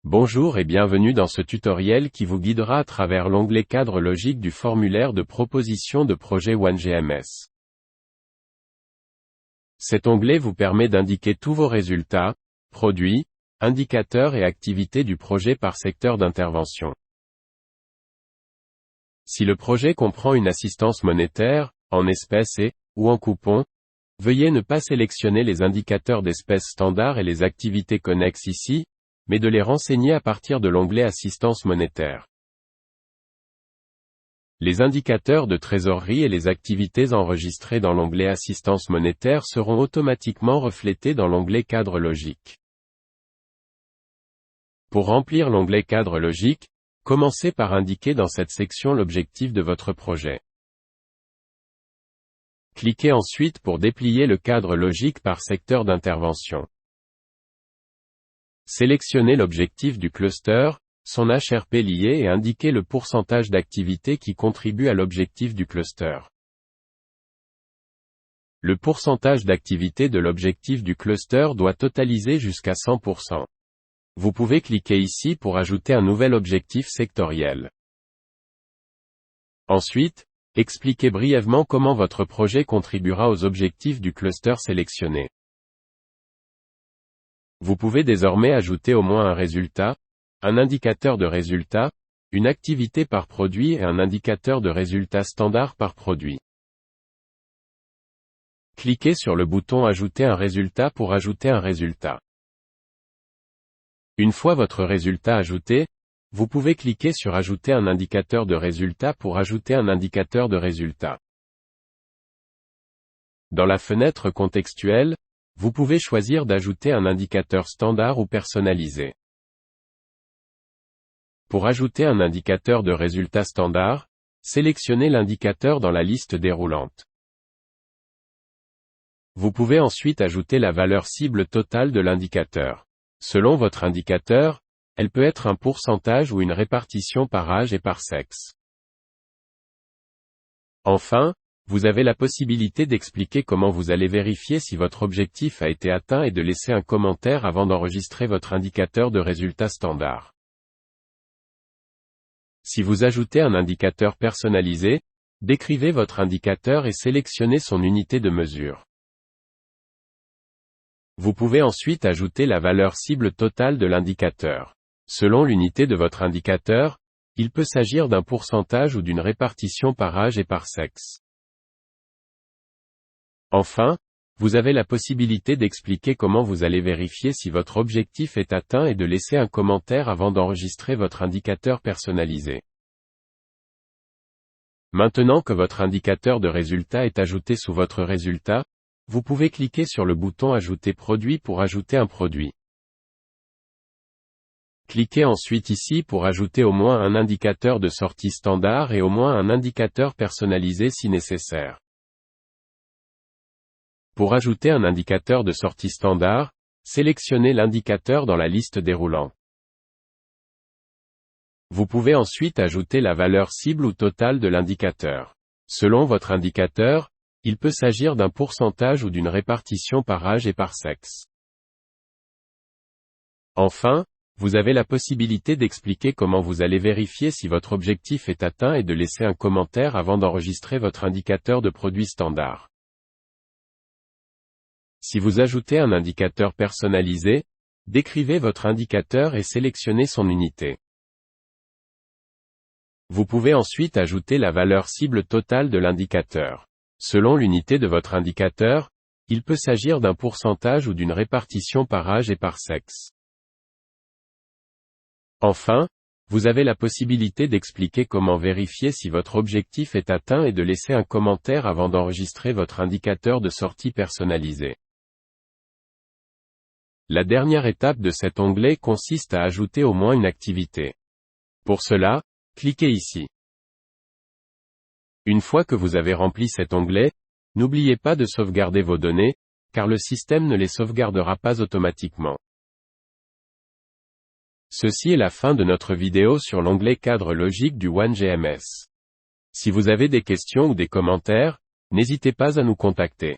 Bonjour et bienvenue dans ce tutoriel qui vous guidera à travers l'onglet Cadre logique du formulaire de proposition de projet OneGMS. Cet onglet vous permet d'indiquer tous vos résultats, produits, indicateurs et activités du projet par secteur d'intervention. Si le projet comprend une assistance monétaire, en espèces ou en coupons, veuillez ne pas sélectionner les indicateurs d'espèces standards et les activités connexes ici, mais de les renseigner à partir de l'onglet Assistance monétaire. Les indicateurs de trésorerie et les activités enregistrées dans l'onglet Assistance monétaire seront automatiquement reflétés dans l'onglet Cadre logique. Pour remplir l'onglet Cadre logique, commencez par indiquer dans cette section l'objectif de votre projet. Cliquez ensuite pour déplier le cadre logique par secteur d'intervention. Sélectionnez l'objectif du cluster, son HRP lié et indiquez le pourcentage d'activité qui contribue à l'objectif du cluster. Le pourcentage d'activité de l'objectif du cluster doit totaliser jusqu'à 100%. Vous pouvez cliquer ici pour ajouter un nouvel objectif sectoriel. Ensuite, expliquez brièvement comment votre projet contribuera aux objectifs du cluster sélectionné. Vous pouvez désormais ajouter au moins un résultat, un indicateur de résultat, une activité par produit et un indicateur de résultat standard par produit. Cliquez sur le bouton Ajouter un résultat pour ajouter un résultat. Une fois votre résultat ajouté, vous pouvez cliquer sur Ajouter un indicateur de résultat pour ajouter un indicateur de résultat. Dans la fenêtre contextuelle, vous pouvez choisir d'ajouter un indicateur standard ou personnalisé. Pour ajouter un indicateur de résultat standard, sélectionnez l'indicateur dans la liste déroulante. Vous pouvez ensuite ajouter la valeur cible totale de l'indicateur. Selon votre indicateur, elle peut être un pourcentage ou une répartition par âge et par sexe. Enfin, vous avez la possibilité d'expliquer comment vous allez vérifier si votre objectif a été atteint et de laisser un commentaire avant d'enregistrer votre indicateur de résultat standard. Si vous ajoutez un indicateur personnalisé, décrivez votre indicateur et sélectionnez son unité de mesure. Vous pouvez ensuite ajouter la valeur cible totale de l'indicateur. Selon l'unité de votre indicateur, il peut s'agir d'un pourcentage ou d'une répartition par âge et par sexe. Enfin, vous avez la possibilité d'expliquer comment vous allez vérifier si votre objectif est atteint et de laisser un commentaire avant d'enregistrer votre indicateur personnalisé. Maintenant que votre indicateur de résultat est ajouté sous votre résultat, vous pouvez cliquer sur le bouton Ajouter produit pour ajouter un produit. Cliquez ensuite ici pour ajouter au moins un indicateur de sortie standard et au moins un indicateur personnalisé si nécessaire. Pour ajouter un indicateur de sortie standard, sélectionnez l'indicateur dans la liste déroulant. Vous pouvez ensuite ajouter la valeur cible ou totale de l'indicateur. Selon votre indicateur, il peut s'agir d'un pourcentage ou d'une répartition par âge et par sexe. Enfin, vous avez la possibilité d'expliquer comment vous allez vérifier si votre objectif est atteint et de laisser un commentaire avant d'enregistrer votre indicateur de produit standard. Si vous ajoutez un indicateur personnalisé, décrivez votre indicateur et sélectionnez son unité. Vous pouvez ensuite ajouter la valeur cible totale de l'indicateur. Selon l'unité de votre indicateur, il peut s'agir d'un pourcentage ou d'une répartition par âge et par sexe. Enfin, vous avez la possibilité d'expliquer comment vérifier si votre objectif est atteint et de laisser un commentaire avant d'enregistrer votre indicateur de sortie personnalisé. La dernière étape de cet onglet consiste à ajouter au moins une activité. Pour cela, cliquez ici. Une fois que vous avez rempli cet onglet, n'oubliez pas de sauvegarder vos données, car le système ne les sauvegardera pas automatiquement. Ceci est la fin de notre vidéo sur l'onglet Cadre logique du OneGMS. Si vous avez des questions ou des commentaires, n'hésitez pas à nous contacter.